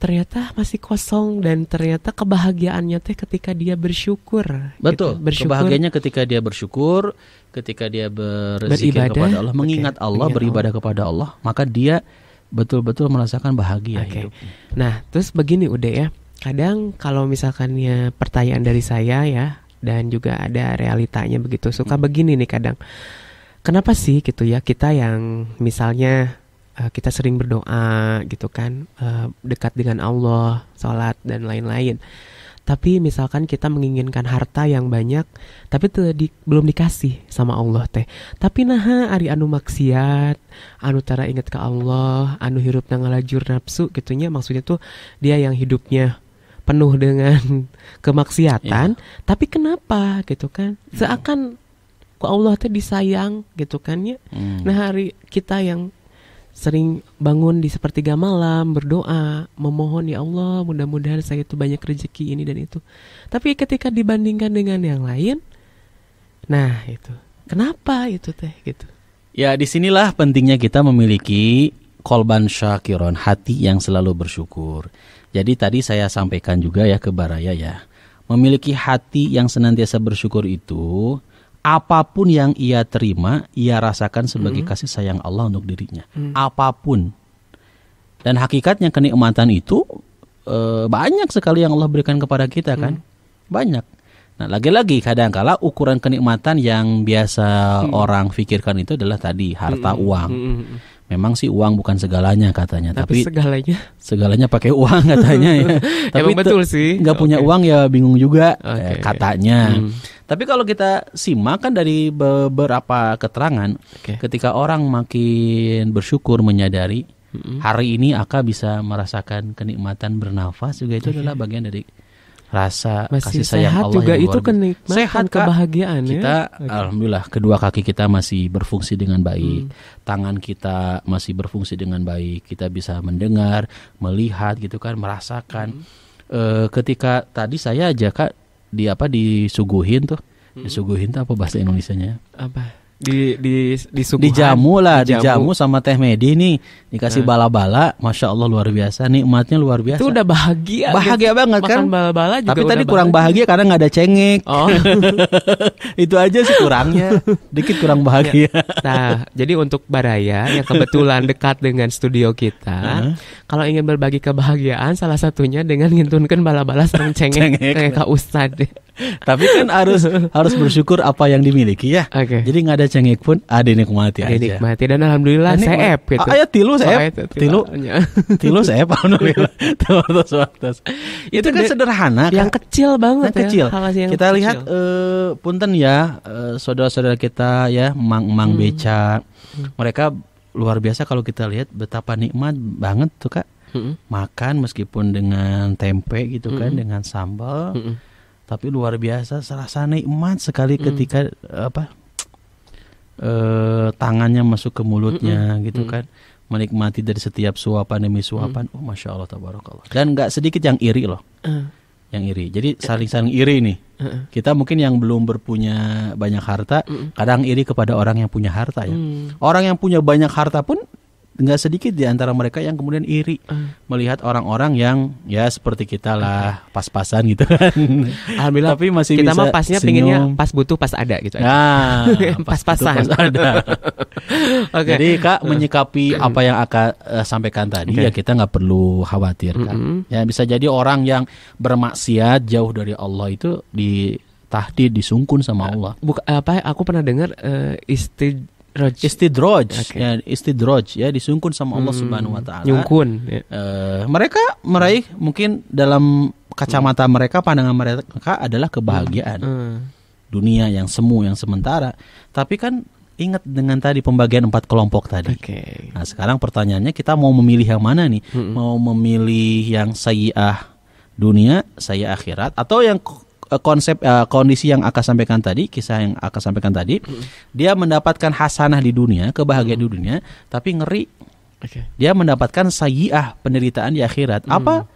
ternyata masih kosong, dan ternyata kebahagiaannya teh ketika dia bersyukur.
Betul. Gitu. Kebahagiaannya ketika dia bersyukur, ketika dia berzikir kepada Allah, mengingat Allah, beribadah kepada Allah, maka dia betul-betul merasakan bahagia hidupnya. Nah,
terus begini udah ya. Kadang kalau misalkannya pertanyaan dari saya ya, dan juga ada realitanya begitu. Suka begini nih kadang. Kenapa sih gitu ya kita yang misalnya kita sering berdoa gitu kan, dekat dengan Allah, sholat dan lain-lain. Tapi misalkan kita menginginkan harta yang banyak, tapi belum dikasih sama Allah teh. Tapi naha ari anu maksiat, anu tara inget ke Allah, anu hirup ngalajur nafsu gitunya, maksudnya tuh dia yang hidupnya penuh dengan kemaksiatan, tapi kenapa gitu kan? Seakan ku Allah teh disayang gitu kan ya. Nah hari kita yang sering bangun di sepertiga malam berdoa, memohon ya Allah mudah-mudahan saya itu banyak rezeki ini dan itu. Tapi ketika dibandingkan dengan yang lain, nah itu kenapa itu teh gitu?
Ya disinilah pentingnya kita memiliki kolban syakiron, hati yang selalu bersyukur. Jadi tadi saya sampaikan juga ya ke Baraya ya, memiliki hati yang senantiasa bersyukur itu, apapun yang ia terima, ia rasakan sebagai kasih sayang Allah untuk dirinya. Apapun. Dan hakikatnya kenikmatan itu banyak sekali yang Allah berikan kepada kita kan. Banyak. Nah lagi-lagi kadang-kala ukuran kenikmatan yang biasa orang pikirkan itu adalah tadi harta uang. Memang sih uang bukan segalanya katanya, tapi segalanya pakai uang katanya ya. Tapi
betul sih.
Nggak punya uang ya bingung juga katanya. Tapi kalau kita simak kan dari beberapa keterangan, ketika orang makin bersyukur menyadari hari ini Aka bisa merasakan kenikmatan bernafas juga itu adalah bagian dari rasa kasih sayang Allah
juga
yang
itu
luar biasa.
kenikmatan,
Sehat,
kebahagiaan
kita alhamdulillah kedua kaki kita masih berfungsi dengan baik, tangan kita masih berfungsi dengan baik, kita bisa mendengar, melihat gitu kan, merasakan. Ketika tadi saya aja Kak disuguhin tuh apa bahasa Indonesianya?
Apa? Disuguhan,
dijamu sama teh medi nih, dikasih bala-bala, masya Allah luar biasa, nikmatnya luar biasa.
Itu udah bahagia
banget kan.
Makan bala-bala juga.
Tapi tadi kurang bahagia karena nggak ada cengek. Itu aja sih kurangnya, dikit kurang bahagia.
Nah, jadi untuk Baraya yang kebetulan dekat dengan studio kita, kalau ingin berbagi kebahagiaan, salah satunya dengan ngintunkan bala-bala sareng cengek kayak Kak Ustad.
Tapi kan harus bersyukur apa yang dimiliki ya. Jadi nggak ada cengek pun dinikmati aja.
Dinikmati dan alhamdulillah seep gitu.
Tilu seep alhamdulillah. Itu kan sederhana.
Yang kecil banget ya.
Kecil. Kita lihat punten ya saudara-saudara kita ya, emang beca. Mereka luar biasa kalau kita lihat betapa nikmat banget tuh Kak. Makan meskipun dengan tempe gitu kan, dengan sambal. Tapi luar biasa, serasa nikmat sekali ketika tangannya masuk ke mulutnya gitu kan, menikmati dari setiap suapan demi suapan. Masya Allah tabarakallah. Dan nggak sedikit yang iri loh, yang iri. Jadi saling iri nih. Kita mungkin yang belum berpunya banyak harta, kadang iri kepada orang yang punya harta ya. Orang yang punya banyak harta pun nggak sedikit di antara mereka yang kemudian iri melihat orang-orang yang ya seperti kita lah, pas-pasan gitu kan.
Alhamdulillah.
Tapi masih
kita
bisa
mah pasnya
senyum.
pinginnya pas butuh pas ada gitu.
Nah,
pas-pasan.
Pas ada. Jadi Kak menyikapi apa yang Aka sampaikan tadi ya kita nggak perlu khawatir kan. Ya bisa jadi orang yang bermaksiat jauh dari Allah itu ditahdid, disungkun sama Allah.
Aku pernah dengar
Istidroj ya disungkun sama Allah Subhanahu wa taala.
Nyungkun.
Mereka meraih mungkin dalam kacamata mereka, pandangan mereka adalah kebahagiaan. Dunia yang semu, yang sementara. Tapi kan ingat dengan tadi pembagian 4 kelompok tadi. Nah, sekarang pertanyaannya kita mau memilih yang mana nih? Mau memilih yang sayyi'ah dunia, sayyi'ah akhirat, atau yang kondisi yang Aka sampaikan tadi, kisah yang Aka sampaikan tadi, dia mendapatkan hasanah di dunia, kebahagiaan di dunia, tapi ngeri. Dia mendapatkan sayyi'ah, penderitaan di akhirat. Apa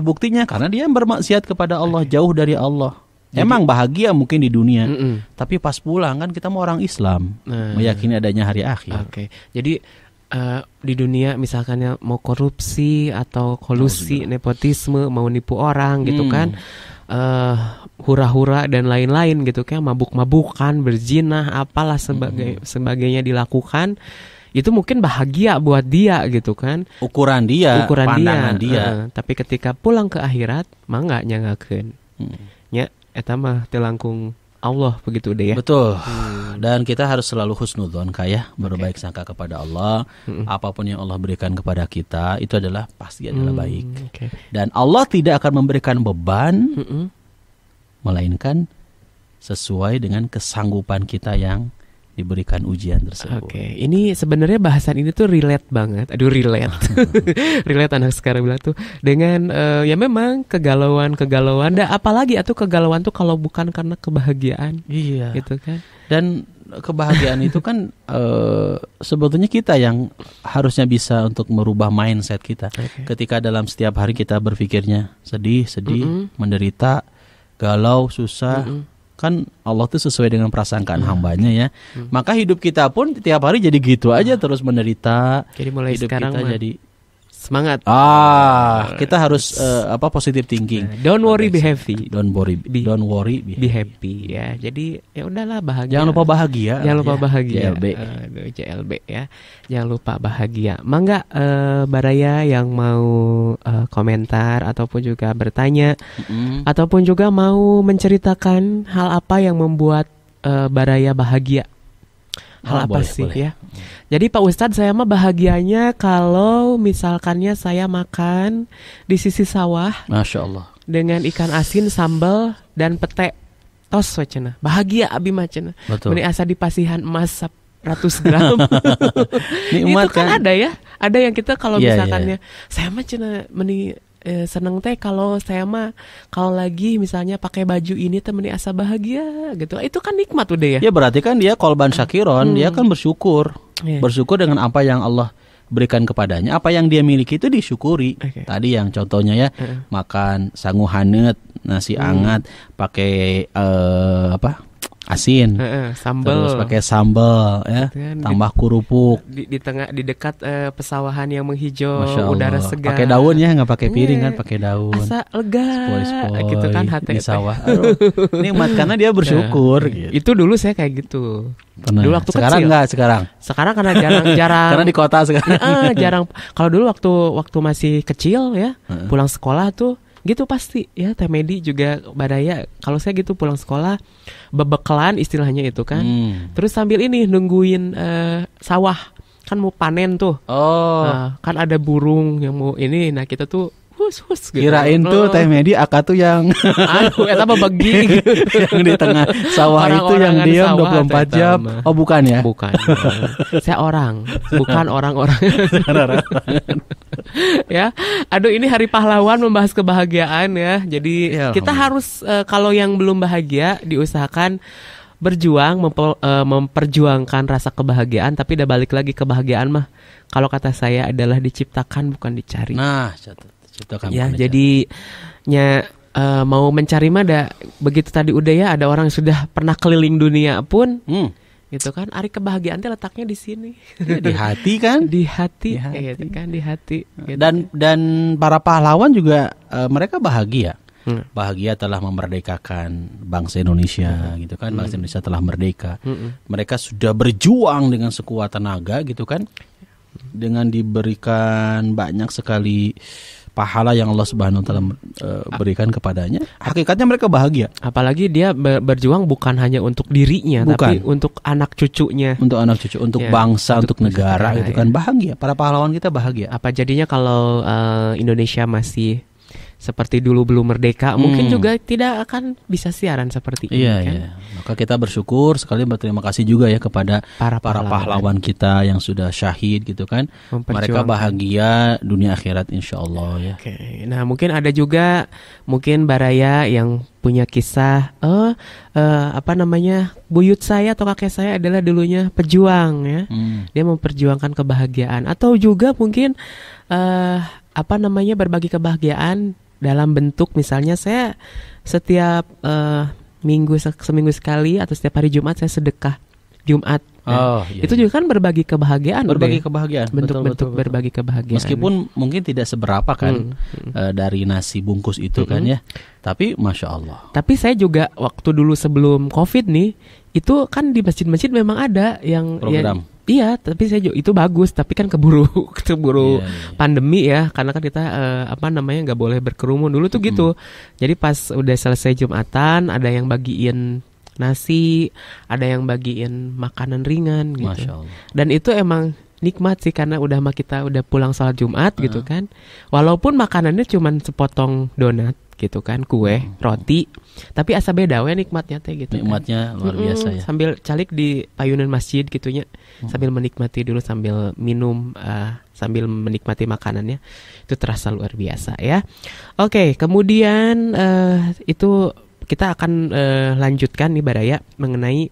buktinya? Karena dia bermaksiat kepada Allah, jauh dari Allah. Emang bahagia mungkin di dunia, tapi pas pulang kan kita mau orang Islam, meyakini adanya hari akhir.
Jadi di dunia misalkan ya mau korupsi atau kolusi, nepotisme, mau nipu orang gitu kan, hura-hura dan lain-lain gitu kan, mabuk-mabukan, berzinah, apalah sebagainya dilakukan, itu mungkin bahagia buat dia gitu kan, ukuran pandangan dia. Tapi ketika pulang ke akhirat mah nggak nyangakeun. Ya eta mah teu langkung Allah begitu deh ya.
Betul. Dan kita harus selalu husnudzon ya, berbaik sangka kepada Allah. Apapun yang Allah berikan kepada kita itu adalah pasti adalah baik.
Okay.
Dan Allah tidak akan memberikan beban melainkan sesuai dengan kesanggupan kita yang diberikan ujian tersebut.
Oke, ini sebenarnya bahasan ini tuh relate banget. Aduh, relate. Relate anak sekarang bilang tuh dengan ya memang kegalauan. Dan apalagi atau kegalauan tuh kalau bukan karena kebahagiaan.
Iya.
Gitu kan.
Dan kebahagiaan itu kan sebetulnya kita yang harusnya bisa untuk merubah mindset kita. Ketika dalam setiap hari kita berpikirnya sedih, menderita, galau, susah. Kan Allah tuh sesuai dengan prasangkaan hambanya ya. Maka hidup kita pun tiap hari jadi gitu aja, terus menderita.
Jadi mulai
hidup
sekarang
kita jadi
semangat.
Kita harus positive thinking.
Don't worry, be happy.
Don't worry, be
happy ya. Jadi ya udahlah bahagia.
Jangan lupa bahagia.
Jangan lupa bahagia.
JLB.
JLB ya. Jangan lupa bahagia. Mangga Baraya yang mau komentar ataupun juga bertanya ataupun juga mau menceritakan hal apa yang membuat Baraya bahagia. Hal apa sih ya? Jadi Pak Ustadz, saya mah bahagianya kalau misalkannya saya makan di sisi sawah,
Masya Allah,
dengan ikan asin, sambal dan pete tos wacana. Bahagia abi macana. Meni asa di pasihan emas 100 gram. Itu kan ada ya. Ada yang kita kalau misalkannya saya mah cenah meni seneng teh kalau saya mah kalau lagi misalnya pakai baju ini teh meni asa bahagia gitu. Itu kan nikmat udah ya.
Ya berarti kan dia kolban syakiron, dia kan bersyukur. Bersyukur dengan apa yang Allah berikan kepadanya, apa yang dia miliki itu disyukuri. Tadi yang contohnya ya, makan sangu haneut, nasi anget, pakai asin,
sambal,
terus pakai sambal ya, tambah kerupuk
di tengah di dekat pesawahan yang menghijau, udara segar.
Pakai daun ya, nggak pakai piring kan, pakai daun.
Asa lega, gitu kan hati
di sawah. Nikmat karena dia bersyukur. Gitu.
Itu dulu saya kayak gitu.
Pernah.
Dulu waktu
sekarang
kecil.
Enggak
Sekarang karena jarang.
Karena di kota sekarang.
Jarang. Kalau dulu waktu masih kecil ya, pulang sekolah tuh gitu pasti ya, Teh Medi juga Baraya. Kalau saya gitu pulang sekolah bebekalan istilahnya itu kan. Terus sambil ini nungguin sawah kan mau panen tuh. Kan ada burung yang mau ini. Nah kita tuh hus gitu.
Kirain tuh Teh Medi Aka tuh yang
eta mah bagi
yang di tengah sawah itu yang diam 24 jam. Oh bukan ya?
Bukan. Saya bukan orang-orang. Ya. Aduh, ini Hari Pahlawan membahas kebahagiaan ya. Jadi kita harus kalau yang belum bahagia diusahakan berjuang memperjuangkan rasa kebahagiaan, tapi udah balik lagi kebahagiaan mah kalau kata saya adalah diciptakan bukan dicari.
Nah,
ya, jadi mau mencari mah begitu tadi udah ya, ada orang yang sudah pernah keliling dunia pun gitu kan. Ari kebahagiaan teh letaknya di sini.
Di hati kan?
Di hati. Gitu kan, di hati. Gitu.
Dan para pahlawan juga mereka bahagia. Bahagia telah memerdekakan bangsa Indonesia gitu kan. Bangsa Indonesia telah merdeka. Mereka sudah berjuang dengan sekuat tenaga gitu kan. Dengan diberikan banyak sekali pahala yang Allah Subhanahu wa taala berikan kepadanya, hakikatnya mereka bahagia.
Apalagi dia berjuang bukan hanya untuk dirinya, tapi untuk anak cucunya.
Untuk anak cucu, untuk bangsa, untuk negara gitu kan. Bahagia, para pahlawan kita bahagia.
Apa jadinya kalau Indonesia masih seperti dulu belum merdeka, mungkin juga tidak akan bisa siaran seperti ini kan.
Iya. Maka kita bersyukur sekali, berterima kasih juga ya kepada para pahlawan kita yang sudah syahid gitu kan. Mereka bahagia dunia akhirat insyaallah ya.
Oke. Nah, mungkin ada juga Baraya yang punya kisah buyut saya atau kakek saya adalah dulunya pejuang ya. Dia memperjuangkan kebahagiaan, atau juga mungkin berbagi kebahagiaan dalam bentuk misalnya saya setiap seminggu sekali atau setiap hari Jumat saya sedekah Jumat. Itu juga kan berbagi kebahagiaan. Bentuk-bentuk berbagi kebahagiaan.
Meskipun mungkin tidak seberapa kan dari nasi bungkus itu kan ya. Tapi Masya Allah.
Tapi saya juga waktu dulu sebelum COVID nih, itu kan di masjid-masjid memang ada yang
program.
Iya, tapi itu bagus, tapi kan keburu
Iya.
pandemi ya, karena kan kita nggak boleh berkerumun dulu tuh gitu. Jadi pas udah selesai Jumatan, ada yang bagiin nasi, ada yang bagiin makanan ringan gitu.
Masya Allah.
Dan itu emang nikmat sih karena kita udah pulang sholat Jumat gitu kan. Walaupun makanannya cuman sepotong donat gitu kan, kue, roti, tapi asa beda we nikmatnya teh gitu.
Nikmatnya
kan.
luar biasa ya.
Sambil calik di payunan masjid gitunya, sambil menikmati dulu sambil minum, sambil menikmati makanannya, itu terasa luar biasa ya. Oke, kemudian itu kita akan lanjutkan nih Baraya mengenai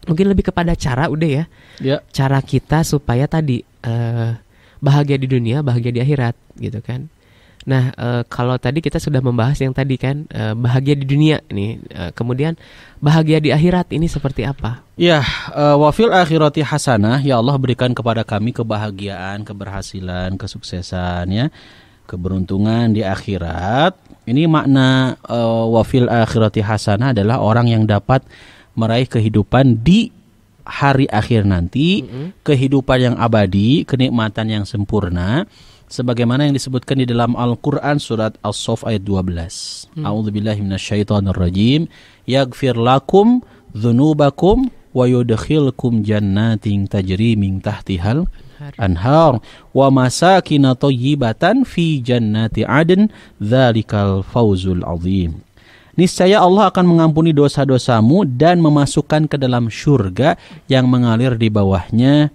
mungkin lebih kepada cara udah ya.
Ya.
Cara kita supaya tadi bahagia di dunia, bahagia di akhirat gitu kan. Nah, kalau tadi kita sudah membahas yang tadi kan bahagia di dunia nih, kemudian bahagia di akhirat ini seperti apa?
Ya, wafil akhirati hasanah, ya Allah berikan kepada kami kebahagiaan, keberhasilan, kesuksesan ya, keberuntungan di akhirat. Ini makna wafil akhirati hasanah adalah orang yang dapat meraih kehidupan di hari akhir nanti, kehidupan yang abadi, kenikmatan yang sempurna. Sebagaimana yang disebutkan di dalam Al-Quran surat As-Saff ayat 12. A'udzubillahi minasyaitonirrajim. Yaghfir lakum dzunubakum wa yudkhilkum jannatin tajri min tahtihal anhar wa masakin thayyibatan fi jannati adn dzalikal fawzul azim. Niscaya Allah akan mengampuni dosa-dosamu dan memasukkan ke dalam syurga yang mengalir di bawahnya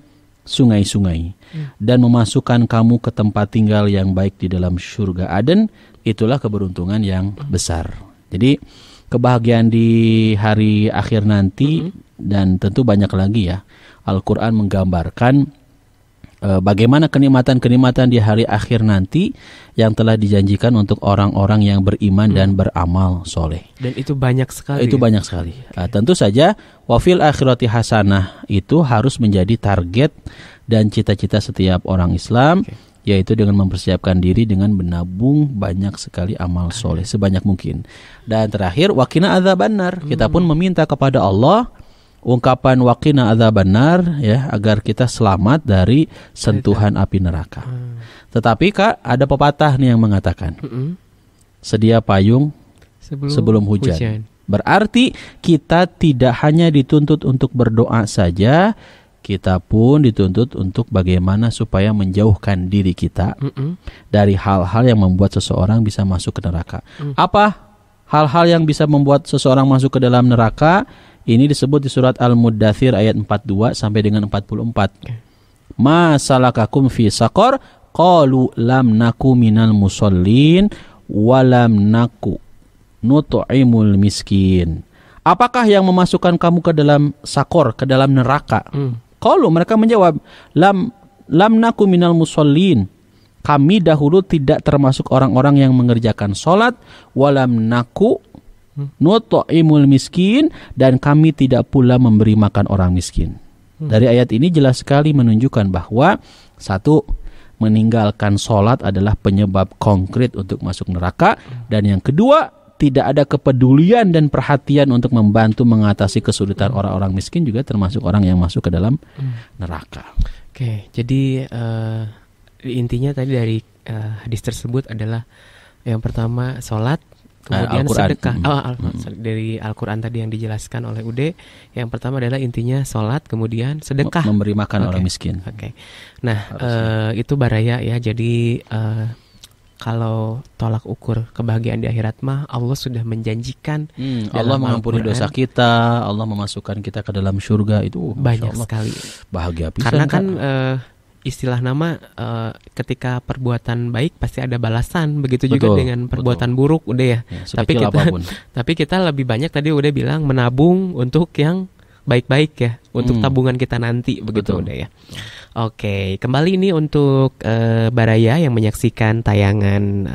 sungai-sungai dan memasukkan kamu ke tempat tinggal yang baik di dalam syurga Aden. Itulah keberuntungan yang besar. Jadi kebahagiaan di hari akhir nanti dan tentu banyak lagi ya. Al-Quran menggambarkan bagaimana kenikmatan-kenikmatan di hari akhir nanti yang telah dijanjikan untuk orang-orang yang beriman dan beramal soleh.
Dan itu banyak sekali.
Itu banyak sekali. Tentu saja wafil akhirati hasanah itu harus menjadi target dan cita-cita setiap orang Islam, yaitu dengan mempersiapkan diri dengan menabung banyak sekali amal soleh sebanyak mungkin. Dan terakhir waqina adzabannar, kita pun meminta kepada Allah ungkapan waqina adzabannar ya, agar kita selamat dari sentuhan api neraka. Tetapi Kak, ada pepatah nih yang mengatakan sedia payung sebelum hujan. Berarti kita tidak hanya dituntut untuk berdoa saja, kita pun dituntut untuk bagaimana supaya menjauhkan diri kita dari hal-hal yang membuat seseorang bisa masuk ke neraka. Apa hal-hal yang bisa membuat seseorang masuk ke dalam neraka? Ini disebut di surat Al-Muddathir ayat 42 sampai dengan 44. Ma salakakum fi saqar? Qalu lam naku minal musallin wa lam naku nut'imul miskin. Apakah yang memasukkan kamu ke dalam sakor, ke dalam neraka? Qalu, mereka menjawab, lam naku minal musallin. Kami dahulu tidak termasuk orang-orang yang mengerjakan salat, walam naku nut'imul miskin, dan kami tidak pula memberi makan orang miskin. Dari ayat ini jelas sekali menunjukkan bahwa satu, meninggalkan salat adalah penyebab konkret untuk masuk neraka, dan yang kedua, tidak ada kepedulian dan perhatian untuk membantu mengatasi kesulitan orang-orang miskin juga termasuk orang yang masuk ke dalam neraka.
Oke, jadi intinya tadi dari hadis tersebut adalah yang pertama sholat, kemudian
Al-Quran.
sedekah. Dari Al-Quran tadi yang dijelaskan oleh Ude, yang pertama adalah intinya sholat, kemudian sedekah,
memberi makan orang miskin.
Oke. Nah, itu Baraya ya. Jadi kalau tolak ukur kebahagiaan di akhirat mah Allah sudah menjanjikan.
Allah mengampuni dosa kita, Allah memasukkan kita ke dalam surga, itu
banyak
Allah,
sekali.
Bahagia pisan.
Karena kan istilah nama ketika perbuatan baik pasti ada balasan, begitu juga dengan perbuatan buruk udah ya. Tapi kita lebih banyak tadi udah bilang menabung untuk yang baik-baik ya, untuk tabungan kita nanti begitu udah ya. Oke, kembali ini untuk Baraya yang menyaksikan tayangan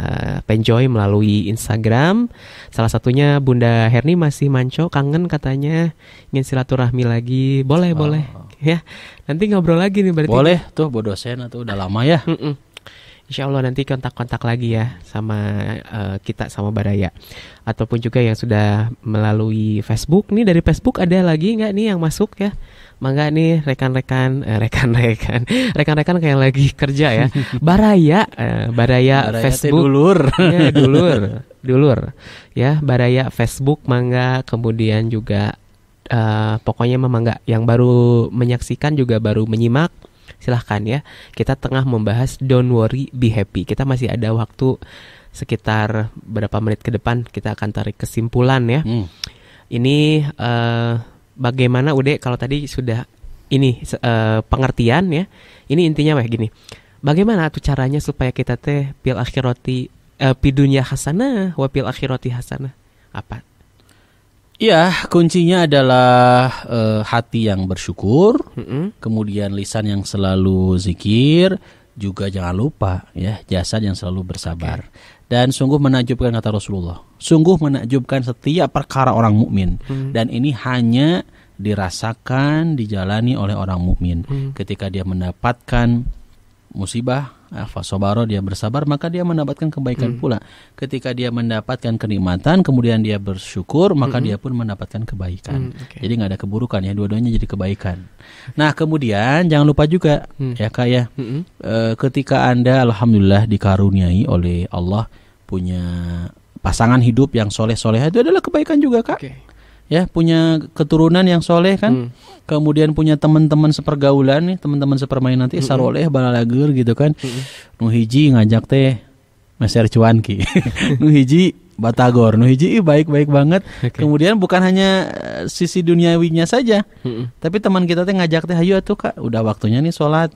Penjoy melalui Instagram. Salah satunya Bunda Herni masih manco, kangen katanya, ingin silaturahmi lagi. Boleh ya. Nanti ngobrol lagi nih berarti.
Boleh tuh, Bu dosen atau udah lama ya.
Insya Allah nanti kontak-kontak lagi ya sama kita sama Baraya. Ataupun juga yang sudah melalui Facebook. Nih dari Facebook ada lagi nggak nih yang masuk ya? Mangga nih rekan-rekan kayak lagi kerja ya. Baraya Facebook. Dulur. Ya, Baraya Facebook mangga, kemudian juga pokoknya mangga yang baru menyaksikan juga baru menyimak. Silahkan ya, kita tengah membahas Don't Worry Be Happy. Kita masih ada waktu sekitar berapa menit ke depan, kita akan tarik kesimpulan ya. Ini bagaimana Ude, kalau tadi sudah ini pengertian ya. Ini intinya gini. Bagaimana tuh caranya supaya kita teh fil akhirati pidunya hasanah wa fil akhirati hasanah? Apa?
Ya, kuncinya adalah hati yang bersyukur, kemudian lisan yang selalu zikir, juga jangan lupa ya jasad yang selalu bersabar. Dan sungguh menakjubkan kata Rasulullah. Sungguh menakjubkan setiap perkara orang mukmin. Dan ini hanya dirasakan, dijalani oleh orang mukmin. Ketika dia mendapatkan musibah, fasobaro, dia bersabar, maka dia mendapatkan kebaikan pula. Ketika dia mendapatkan kenikmatan, kemudian dia bersyukur, maka dia pun mendapatkan kebaikan. Jadi nggak ada keburukan ya, dua-duanya jadi kebaikan. Nah kemudian jangan lupa juga ya Kak ya, ketika Anda alhamdulillah dikaruniai oleh Allah punya pasangan hidup yang soleh-soleh, itu adalah kebaikan juga Kak. Ya, punya keturunan yang soleh kan, kemudian punya teman-teman sepergaulan nih, teman-teman sepermainan nanti saroleh balalagur gitu kan. Nu hiji ngajak teh meser cuanki. Nu hiji batagor, nu hiji baik-baik banget. Kemudian bukan hanya sisi duniawinya saja, tapi teman kita teh ngajak teh ayo atuh Kak, udah waktunya nih sholat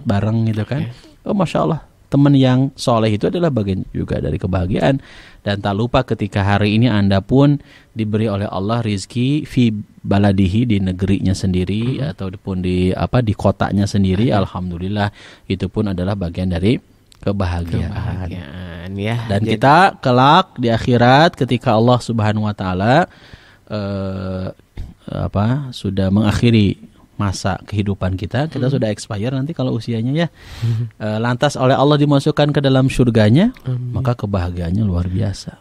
bareng gitu kan. Oh Masya Allah, teman yang soleh itu adalah bagian juga dari kebahagiaan. Dan tak lupa ketika hari ini Anda pun diberi oleh Allah rizki fi baladihi, di negerinya sendiri ataupun di kotanya sendiri, alhamdulillah itu pun adalah bagian dari kebahagiaan
ya.
Dan kita kelak di akhirat ketika Allah Subhanahu wa taala sudah mengakhiri masa kehidupan kita sudah expire nanti kalau usianya ya, lantas oleh Allah dimasukkan ke dalam surganya, maka kebahagiaannya luar biasa.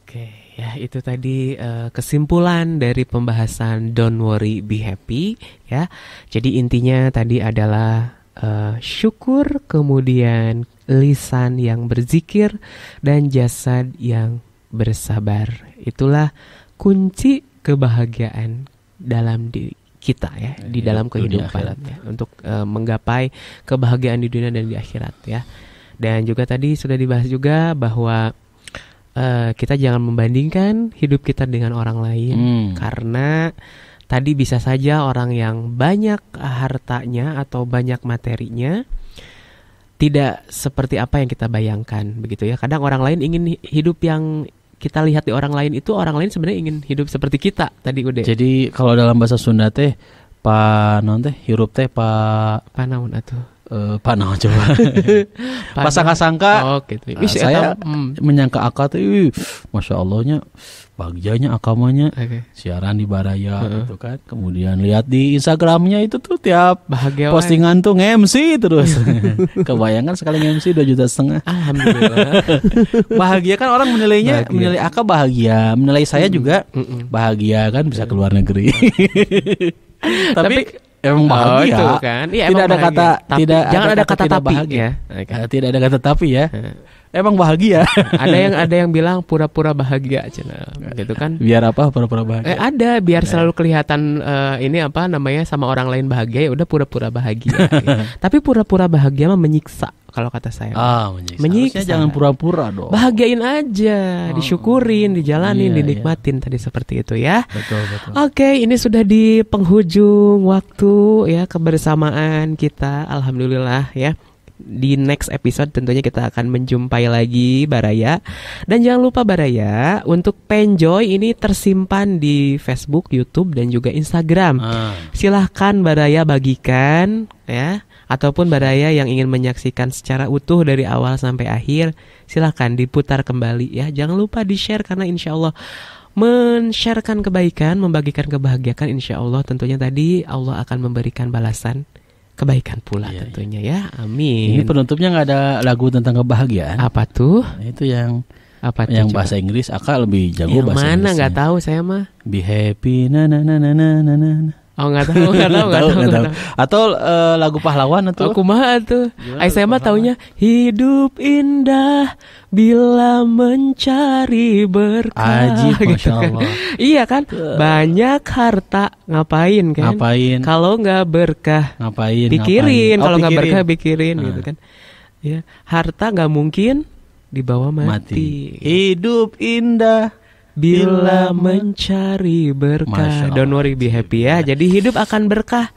Oke, ya itu tadi kesimpulan dari pembahasan Don't Worry Be Happy ya. Jadi intinya tadi adalah syukur, kemudian lisan yang berzikir, dan jasad yang bersabar. Itulah kunci kebahagiaan dalam diri kita ya, di dalam kehidupan ya, untuk menggapai kebahagiaan di dunia dan di akhirat ya. Dan juga tadi sudah dibahas juga bahwa kita jangan membandingkan hidup kita dengan orang lain, karena tadi bisa saja orang yang banyak hartanya atau banyak materinya tidak seperti apa yang kita bayangkan begitu ya. Kadang orang lain ingin hidup yang kita lihat di orang lain, itu orang lain sebenarnya ingin hidup seperti kita tadi udah.
Jadi kalau dalam bahasa Sunda teh hirup teh
naon atuh?
Naon coba. Pasangka-sangka.
Oh gitu.
Saya menyangka Aka tuh Masya Allahnya bahagianya akamanya siaran di Baraya gitu kan. Kemudian lihat di Instagramnya itu tuh tiap
bahagia
postingan tuh nge-MC terus. Kebayangkan sekali nge-MC 2,5 juta.
Alhamdulillah.
Bahagia kan orang menilai Aka bahagia, menilai saya juga bahagia kan, bisa keluar negeri. Tapi emang bahagia
itu kan? Ya,
tidak ada kata
tapi, jangan ada kata tapi
bahagia. Tidak ada kata tapi ya. Emang bahagia.
ada yang bilang pura-pura bahagia cina gitu kan.
Biar apa pura-pura bahagia?
Ada biar selalu kelihatan sama orang lain bahagia, ya udah pura-pura bahagia. Tapi pura-pura bahagia mah menyiksa kalau kata saya.
Menyiksa. Jangan pura-pura dong.
Bahagiain aja, disyukurin, dijalanin, dinikmatin tadi seperti itu ya.
Betul.
Oke, ini sudah di penghujung waktu ya kebersamaan kita. Alhamdulillah ya. Di next episode tentunya kita akan menjumpai lagi Baraya. Dan jangan lupa Baraya, untuk Penjoy ini tersimpan di Facebook, YouTube, dan juga Instagram. Silahkan Baraya bagikan ya. Ataupun Baraya yang ingin menyaksikan secara utuh dari awal sampai akhir, silahkan diputar kembali ya. Jangan lupa di-share, karena insya Allah men-sharekan kebaikan, membagikan kebahagiaan, insya Allah tentunya tadi Allah akan memberikan balasan kebaikan pula tentunya ya. Amin.
Ini penutupnya nggak ada lagu tentang kebahagiaan.
Apa tuh?
Itu yang
yang
bahasa Inggris. Aka lebih jago
yang
bahasa
Inggris. Mana
Inggrisnya.
nggak tahu saya mah.
Be happy na na na na na na na.
Oh nggak tahu.
Atau lagu pahlawan atau?
Aku mah tuh. Saya mah taunya hidup indah bila mencari berkah.
Ajib,
gitu
Masya Allah.
Kan. Iya kan, banyak harta ngapain kan?
Ngapain?
Kalau nggak berkah,
Ngapain?
pikirin. Kalau nggak
pikirin.
berkah, pikirin gitu kan. Ya, harta nggak mungkin dibawa mati.
Hidup indah
bila mencari berkah. Don't worry, be happy ya. Jadi hidup akan berkah.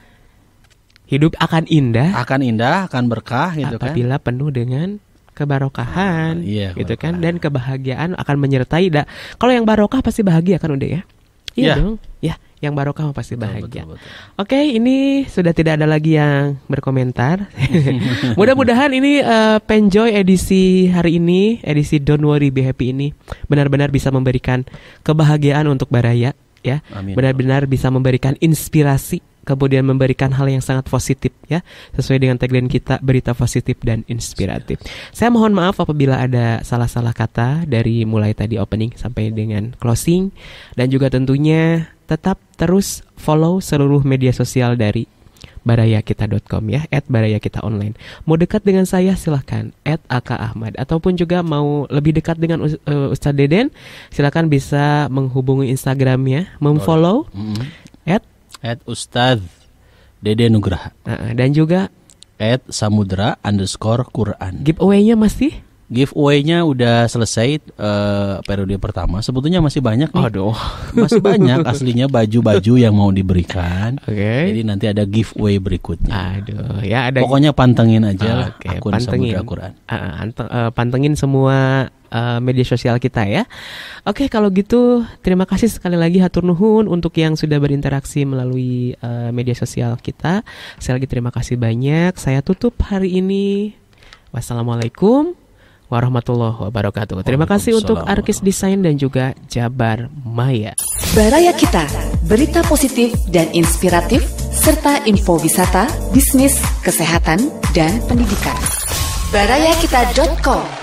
Hidup akan indah.
Akan indah, akan berkah gitu kan.
Apabila penuh dengan kebarokahan gitu kan. Dan kebahagiaan akan menyertai. Kalau yang barokah pasti bahagia kan udah ya. Iya dong. Ya, yang barokah pasti bahagia. Betul. Oke, ini sudah tidak ada lagi yang berkomentar. Mudah-mudahan ini Penjoy edisi hari ini, edisi Don't Worry Be Happy ini benar-benar bisa memberikan kebahagiaan untuk Baraya ya. Amin. Benar-benar bisa memberikan inspirasi, kemudian memberikan hal yang sangat positif ya, sesuai dengan tagline kita, berita positif dan inspiratif. Saya mohon maaf apabila ada salah-salah kata dari mulai tadi opening sampai dengan closing, dan juga tentunya tetap terus follow seluruh media sosial dari barayakita.com ya, @barayakitaonline. Mau dekat dengan saya silahkan @akaahmad, ataupun juga mau lebih dekat dengan Ustadz Deden, silahkan bisa menghubungi Instagramnya, memfollow
@Ustadz Dede Nugraha,
dan juga
@samudra_Quran.
Giveaway-nya masih?
Giveaway-nya udah selesai periode pertama. Sebetulnya masih banyak nih.
Aduh.
Masih banyak aslinya baju-baju yang mau diberikan.
Oke.
Jadi nanti ada giveaway berikutnya.
Aduh, ya ada.
Pokoknya pantengin aja akun
pantengin.
Samudra Quran.
Pantengin semua media sosial kita ya. Oke, kalau gitu terima kasih sekali lagi, hatur nuhun untuk yang sudah berinteraksi melalui media sosial kita. Sekali lagi terima kasih banyak. Saya tutup hari ini. Wassalamualaikum warahmatullahi wabarakatuh. Terima kasih untuk Arkis Desain dan juga Jabar Maya.
Baraya Kita, berita positif dan inspiratif serta info wisata, bisnis, kesehatan, dan pendidikan. barayakita.com